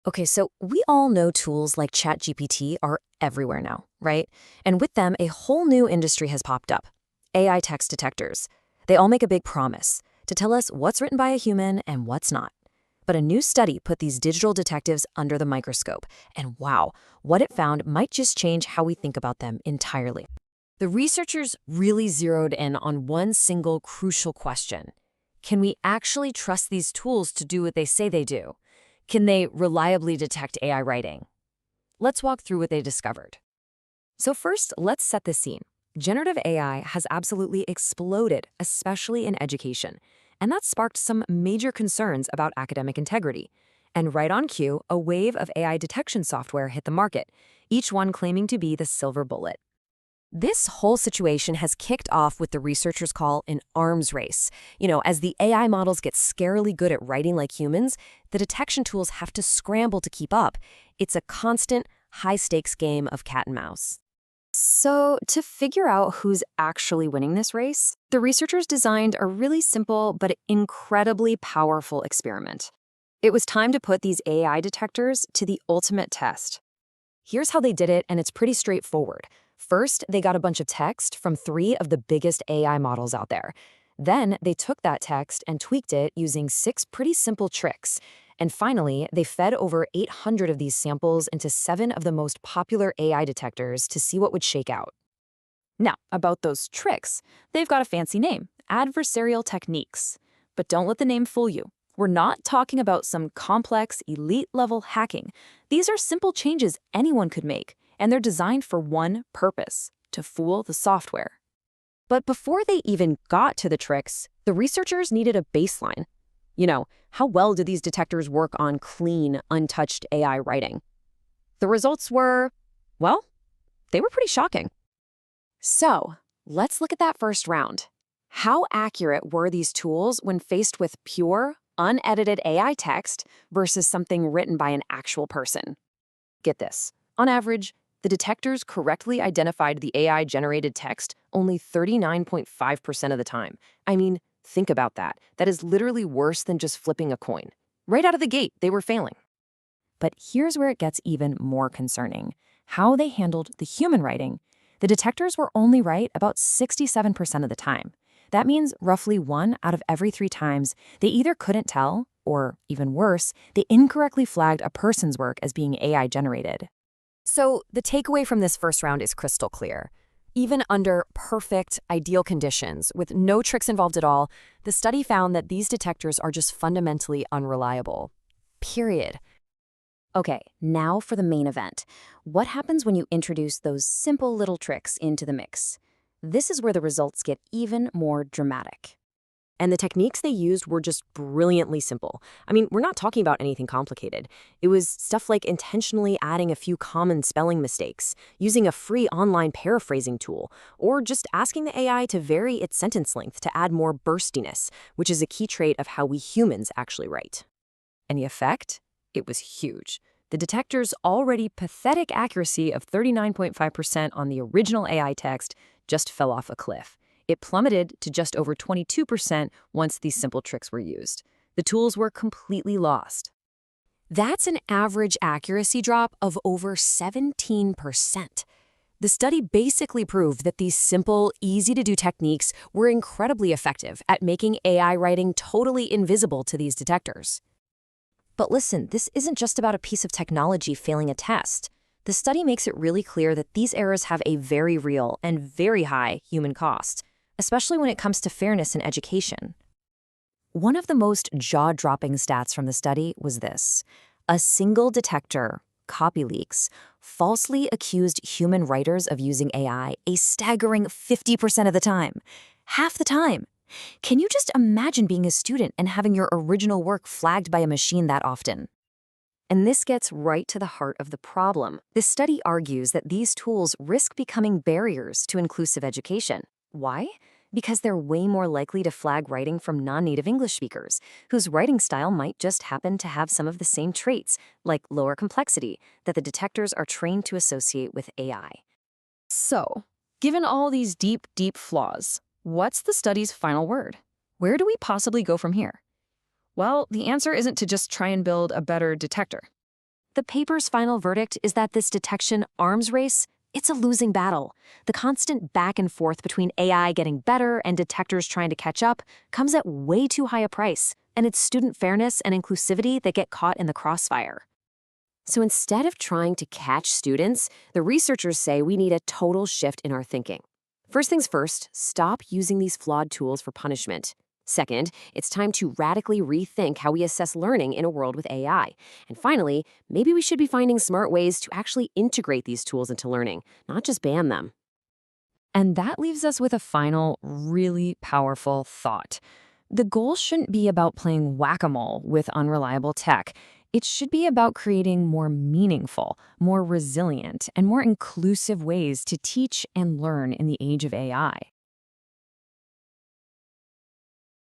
Okay, so we all know tools like ChatGPT are everywhere now, right? And with them, a whole new industry has popped up. AI text detectors. They all make a big promise to tell us what's written by a human and what's not. But a new study put these digital detectives under the microscope, and wow, what it found might just change how we think about them entirely. The researchers really zeroed in on one single crucial question. Can we actually trust these tools to do what they say they do? Can they reliably detect AI writing? Let's walk through what they discovered. So first, let's set the scene. Generative AI has absolutely exploded, especially in education. And that sparked some major concerns about academic integrity. And right on cue, a wave of AI detection software hit the market, each one claiming to be the silver bullet. This whole situation has kicked off with the researchers call an arms race. As the AI models get scarily good at writing like humans, the detection tools have to scramble to keep up. It's a constant, high-stakes game of cat and mouse. So, to figure out who's actually winning this race, the researchers designed a really simple but incredibly powerful experiment. It was time to put these AI detectors to the ultimate test. Here's how they did it, and it's pretty straightforward. First, they got a bunch of text from 3 of the biggest AI models out there. Then, they took that text and tweaked it using 6 pretty simple tricks. And finally, they fed over 800 of these samples into 7 of the most popular AI detectors to see what would shake out. Now, about those tricks, they've got a fancy name, Adversarial Techniques. But don't let the name fool you. We're not talking about some complex, elite-level hacking. These are simple changes anyone could make, and they're designed for one purpose: to fool the software. But before they even got to the tricks, the researchers needed a baseline. How well do these detectors work on clean, untouched AI writing? The results were, well, they were pretty shocking. So, let's look at that first round. How accurate were these tools when faced with pure, unedited AI text versus something written by an actual person? Get this. On average, the detectors correctly identified the AI-generated text only 39.5% of the time. I mean, think about that. That is literally worse than just flipping a coin. Right out of the gate, they were failing. But here's where it gets even more concerning. How they handled the human writing. The detectors were only right about 67% of the time. That means roughly 1 out of every 3 times they either couldn't tell, or even worse, they incorrectly flagged a person's work as being AI-generated. So the takeaway from this first round is crystal clear. Even under perfect, ideal conditions, with no tricks involved at all, the study found that these detectors are just fundamentally unreliable. Period. Okay, now for the main event. What happens when you introduce those simple little tricks into the mix? This is where the results get even more dramatic. And the techniques they used were just brilliantly simple. I mean, we're not talking about anything complicated. It was stuff like intentionally adding a few common spelling mistakes, using a free online paraphrasing tool, or just asking the AI to vary its sentence length to add more burstiness, which is a key trait of how we humans actually write. And the effect? It was huge. The detector's already pathetic accuracy of 39.5% on the original AI text just fell off a cliff. It plummeted to just over 22% once these simple tricks were used. The tools were completely lost. That's an average accuracy drop of over 17%. The study basically proved that these simple, easy-to-do techniques were incredibly effective at making AI writing totally invisible to these detectors. But listen, this isn't just about a piece of technology failing a test. The study makes it really clear that these errors have a very real and very high human cost, especially when it comes to fairness in education. One of the most jaw-dropping stats from the study was this. A single detector, CopyLeaks, falsely accused human writers of using AI a staggering 50% of the time. Half the time. Can you just imagine being a student and having your original work flagged by a machine that often? And this gets right to the heart of the problem. This study argues that these tools risk becoming barriers to inclusive education. Why? Because they're way more likely to flag writing from non-native English speakers, whose writing style might just happen to have some of the same traits, like lower complexity, that the detectors are trained to associate with AI. So, given all these deep, deep flaws, what's the study's final word? Where do we possibly go from here? Well, the answer isn't to just try and build a better detector. The paper's final verdict is that this detection arms race, it's a losing battle. The constant back and forth between AI getting better and detectors trying to catch up comes at way too high a price, and it's student fairness and inclusivity that get caught in the crossfire. So instead of trying to catch students, the researchers say we need a total shift in our thinking. First things first, stop using these flawed tools for punishment. Second, it's time to radically rethink how we assess learning in a world with AI. And finally, maybe we should be finding smart ways to actually integrate these tools into learning, not just ban them. And that leaves us with a final, really powerful thought. The goal shouldn't be about playing whack-a-mole with unreliable tech. It should be about creating more meaningful, more resilient, and more inclusive ways to teach and learn in the age of AI.